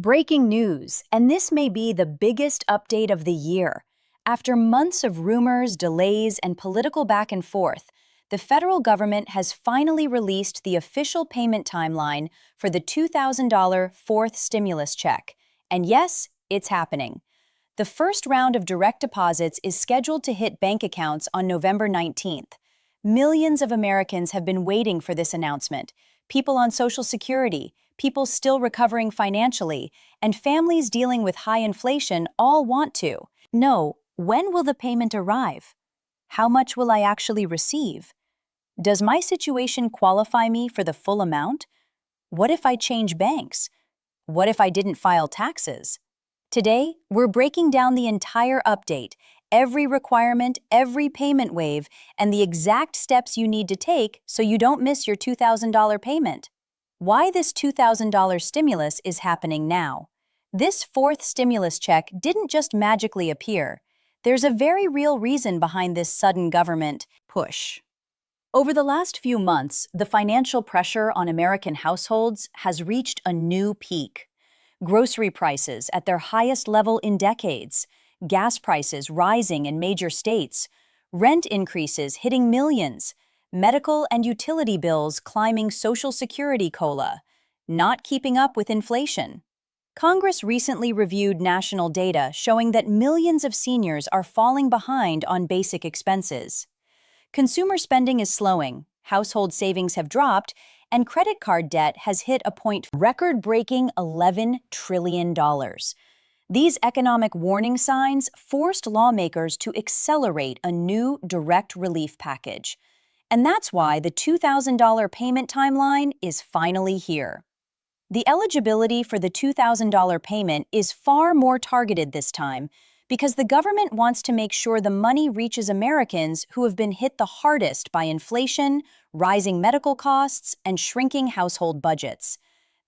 Breaking news, and this may be the biggest update of the year. After months of rumors, delays, and political back and forth, the federal government has finally released the official payment timeline for the $2,000 fourth stimulus check. And yes, it's happening. The first round of direct deposits is scheduled to hit bank accounts on November 19th. Millions of Americans have been waiting for this announcement. People on Social Security, people still recovering financially, and families dealing with high inflation all want to know, when will the payment arrive? How much will I actually receive? Does my situation qualify me for the full amount? What if I change banks? What if I didn't file taxes? Today, we're breaking down the entire update, every requirement, every payment wave, and the exact steps you need to take so you don't miss your $2,000 payment. Why this $2,000 stimulus is happening now. This fourth stimulus check didn't just magically appear. There's a very real reason behind this sudden government push. Over the last few months, the financial pressure on American households has reached a new peak. Grocery prices at their highest level in decades, gas prices rising in major states, rent increases hitting millions, medical and utility bills climbing Social Security COLA, not keeping up with inflation. Congress recently reviewed national data showing that millions of seniors are falling behind on basic expenses. Consumer spending is slowing, household savings have dropped, and credit card debt has hit a point record-breaking $11 trillion. These economic warning signs forced lawmakers to accelerate a new direct relief package. And that's why the $2,000 payment timeline is finally here. The eligibility for the $2,000 payment is far more targeted this time because the government wants to make sure the money reaches Americans who have been hit the hardest by inflation, rising medical costs, and shrinking household budgets.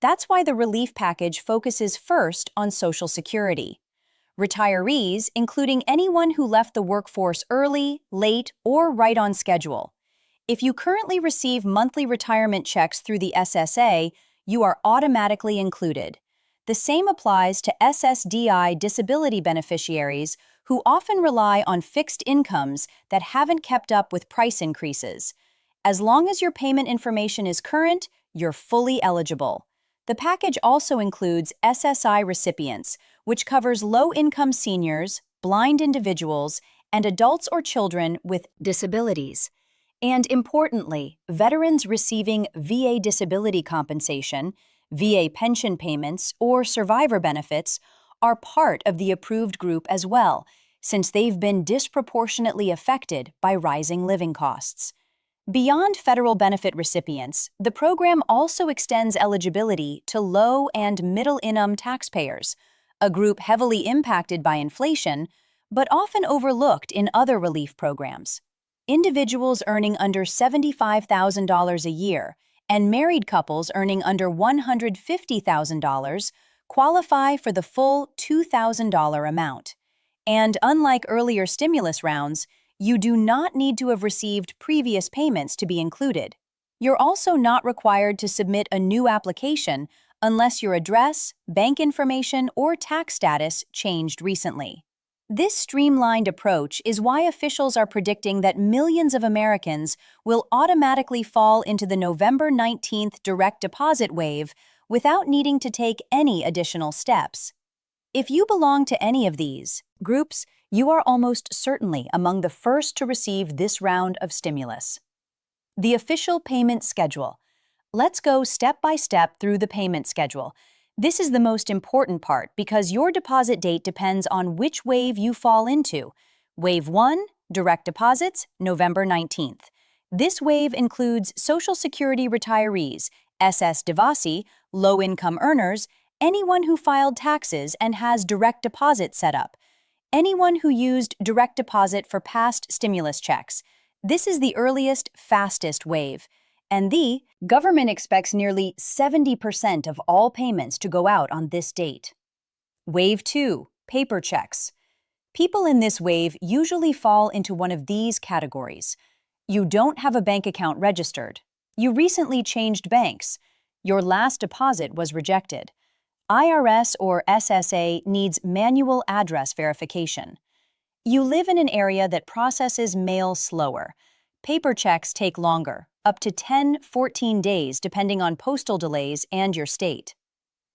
That's why the relief package focuses first on Social Security. Retirees, including anyone who left the workforce early, late, or right on schedule. If you currently receive monthly retirement checks through the SSA, you are automatically included. The same applies to SSDI disability beneficiaries who often rely on fixed incomes that haven't kept up with price increases. As long as your payment information is current, you're fully eligible. The package also includes SSI recipients, which covers low-income seniors, blind individuals, and adults or children with disabilities. And importantly, veterans receiving VA disability compensation, VA pension payments, or survivor benefits are part of the approved group as well, since they've been disproportionately affected by rising living costs. Beyond federal benefit recipients, the program also extends eligibility to low- and middle-income taxpayers, a group heavily impacted by inflation, but often overlooked in other relief programs. Individuals earning under $75,000 a year and married couples earning under $150,000 qualify for the full $2,000 amount. And unlike earlier stimulus rounds, you do not need to have received previous payments to be included. You're also not required to submit a new application unless your address, bank information, or tax status changed recently. This streamlined approach is why officials are predicting that millions of Americans will automatically fall into the November 19th direct deposit wave without needing to take any additional steps. If you belong to any of these groups, you are almost certainly among the first to receive this round of stimulus. The official payment schedule. Let's go step by step through the payment schedule. This is the most important part because your deposit date depends on which wave you fall into. Wave 1, direct deposits, November 19th. This wave includes Social Security retirees, SSDI, low-income earners, anyone who filed taxes and has direct deposit set up, anyone who used direct deposit for past stimulus checks. This is the earliest, fastest wave. And the government expects nearly 70% of all payments to go out on this date. Wave 2, paper checks. People in this wave usually fall into one of these categories. You don't have a bank account registered. You recently changed banks. Your last deposit was rejected. IRS or SSA needs manual address verification. You live in an area that processes mail slower. Paper checks take longer, up to 10–14 days depending on postal delays and your state.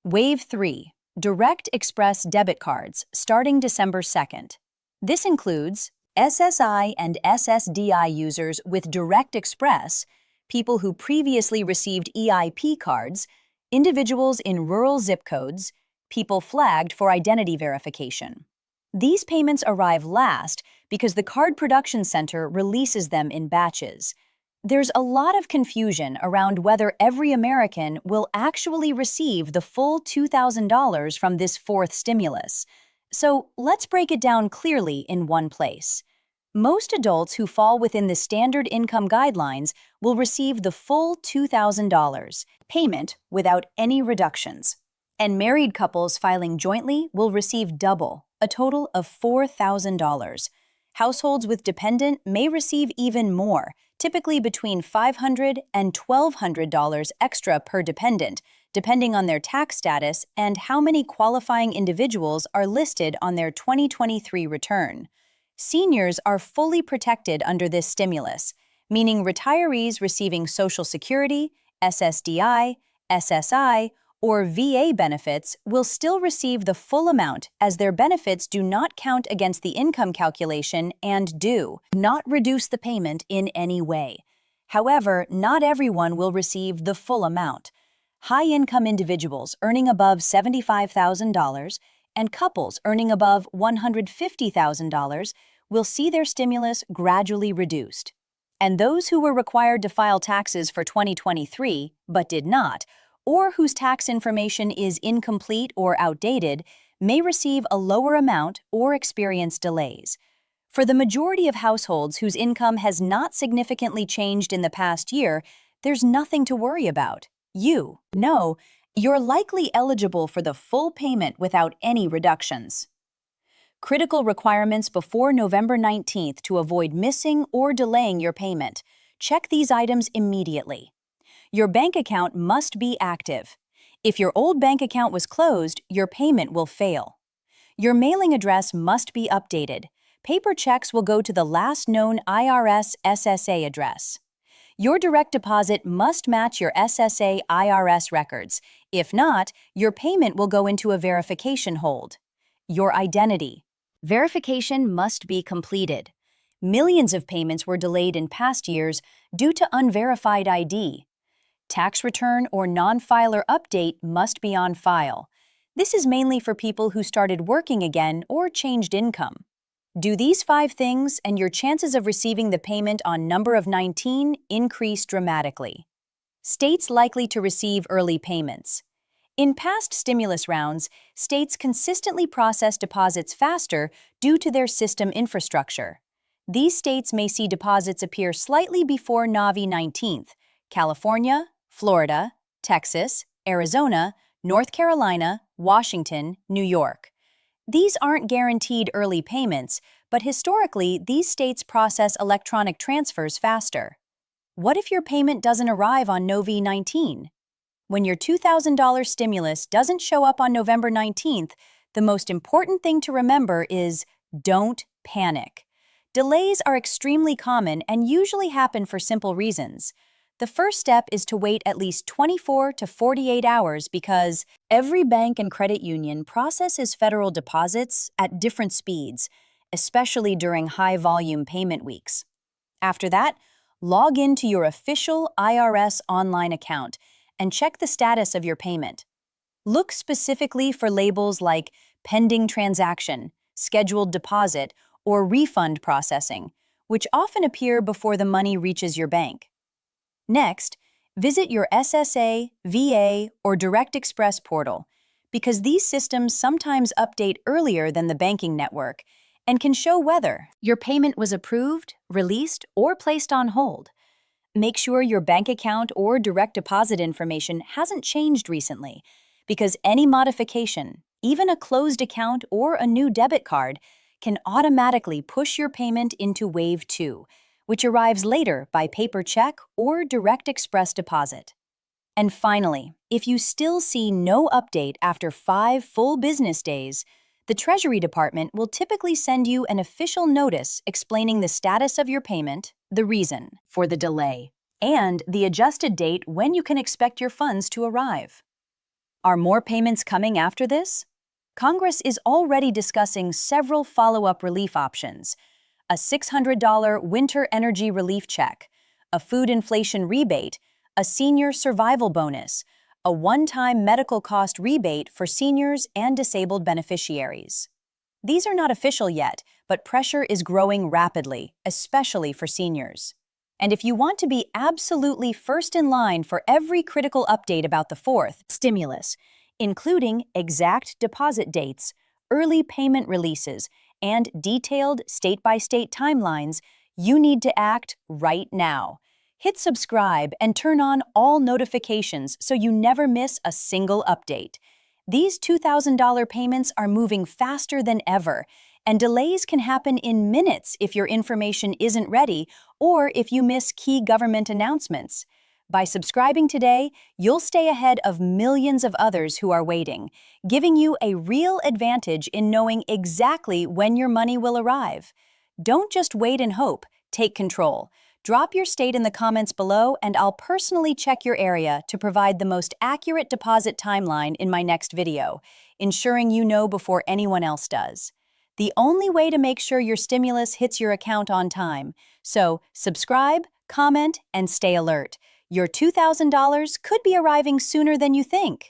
Wave 3. Direct Express debit cards starting December 2nd. This includes SSI and SSDI users with Direct Express, people who previously received EIP cards, individuals in rural zip codes, people flagged for identity verification. These payments arrive last because the Card Production Center releases them in batches. There's a lot of confusion around whether every American will actually receive the full $2,000 from this fourth stimulus. So let's break it down clearly in one place. Most adults who fall within the standard income guidelines will receive the full $2,000 payment without any reductions. And married couples filing jointly will receive double, a total of $4,000. Households with dependent may receive even more, typically between $500 and $1,200 extra per dependent, depending on their tax status and how many qualifying individuals are listed on their 2023 return. Seniors are fully protected under this stimulus, meaning retirees receiving Social Security, SSDI, SSI, or VA benefits will still receive the full amount as their benefits do not count against the income calculation and do not reduce the payment in any way. However, not everyone will receive the full amount. High-income individuals earning above $75,000 and couples earning above $150,000 will see their stimulus gradually reduced. And those who were required to file taxes for 2023 but did not, or whose tax information is incomplete or outdated, may receive a lower amount or experience delays. For the majority of households whose income has not significantly changed in the past year, there's nothing to worry about. You're likely eligible for the full payment without any reductions. Critical requirements before November 19th to avoid missing or delaying your payment. Check these items immediately. Your bank account must be active. If your old bank account was closed, your payment will fail. Your mailing address must be updated. Paper checks will go to the last known IRS SSA address. Your direct deposit must match your SSA IRS records. If not, your payment will go into a verification hold. Your identity. Verification must be completed. Millions of payments were delayed in past years due to unverified ID. Tax return or non-filer update must be on file. This is mainly for people who started working again or changed income. Do these 5 things and your chances of receiving the payment on number of 19 increase dramatically. States likely to receive early payments. In past stimulus rounds, states consistently process deposits faster due to their system infrastructure. These states may see deposits appear slightly before Navi 19th, California, Florida, Texas, Arizona, North Carolina, Washington, New York. These aren't guaranteed early payments, but historically, these states process electronic transfers faster. What if your payment doesn't arrive on Novi 19? When your $2,000 stimulus doesn't show up on November 19th, the most important thing to remember is don't panic. Delays are extremely common and usually happen for simple reasons. The first step is to wait at least 24 to 48 hours because every bank and credit union processes federal deposits at different speeds, especially during high-volume payment weeks. After that, log into your official IRS online account and check the status of your payment. Look specifically for labels like pending transaction, scheduled deposit, or refund processing, which often appear before the money reaches your bank. Next, visit your SSA, VA, or Direct Express portal, because these systems sometimes update earlier than the banking network and can show whether your payment was approved, released, or placed on hold. Make sure your bank account or direct deposit information hasn't changed recently, because any modification, even a closed account or a new debit card, can automatically push your payment into Wave 2, which arrives later by paper check or Direct Express deposit. And finally, if you still see no update after 5 full business days, the Treasury Department will typically send you an official notice explaining the status of your payment, the reason for the delay, and the adjusted date when you can expect your funds to arrive. Are more payments coming after this? Congress is already discussing several follow-up relief options: a $600 winter energy relief check, a food inflation rebate, a senior survival bonus, a one-time medical cost rebate for seniors and disabled beneficiaries. These are not official yet, but pressure is growing rapidly, especially for seniors. And if you want to be absolutely first in line for every critical update about the fourth stimulus, including exact deposit dates, early payment releases, and detailed state-by-state timelines, you need to act right now. Hit subscribe and turn on all notifications so you never miss a single update. These $2,000 payments are moving faster than ever, and delays can happen in minutes if your information isn't ready or if you miss key government announcements. By subscribing today, you'll stay ahead of millions of others who are waiting, giving you a real advantage in knowing exactly when your money will arrive. Don't just wait and hope, take control. Drop your state in the comments below, and I'll personally check your area to provide the most accurate deposit timeline in my next video, ensuring you know before anyone else does. The only way to make sure your stimulus hits your account on time. So, subscribe, comment, and stay alert. Your $2,000 could be arriving sooner than you think.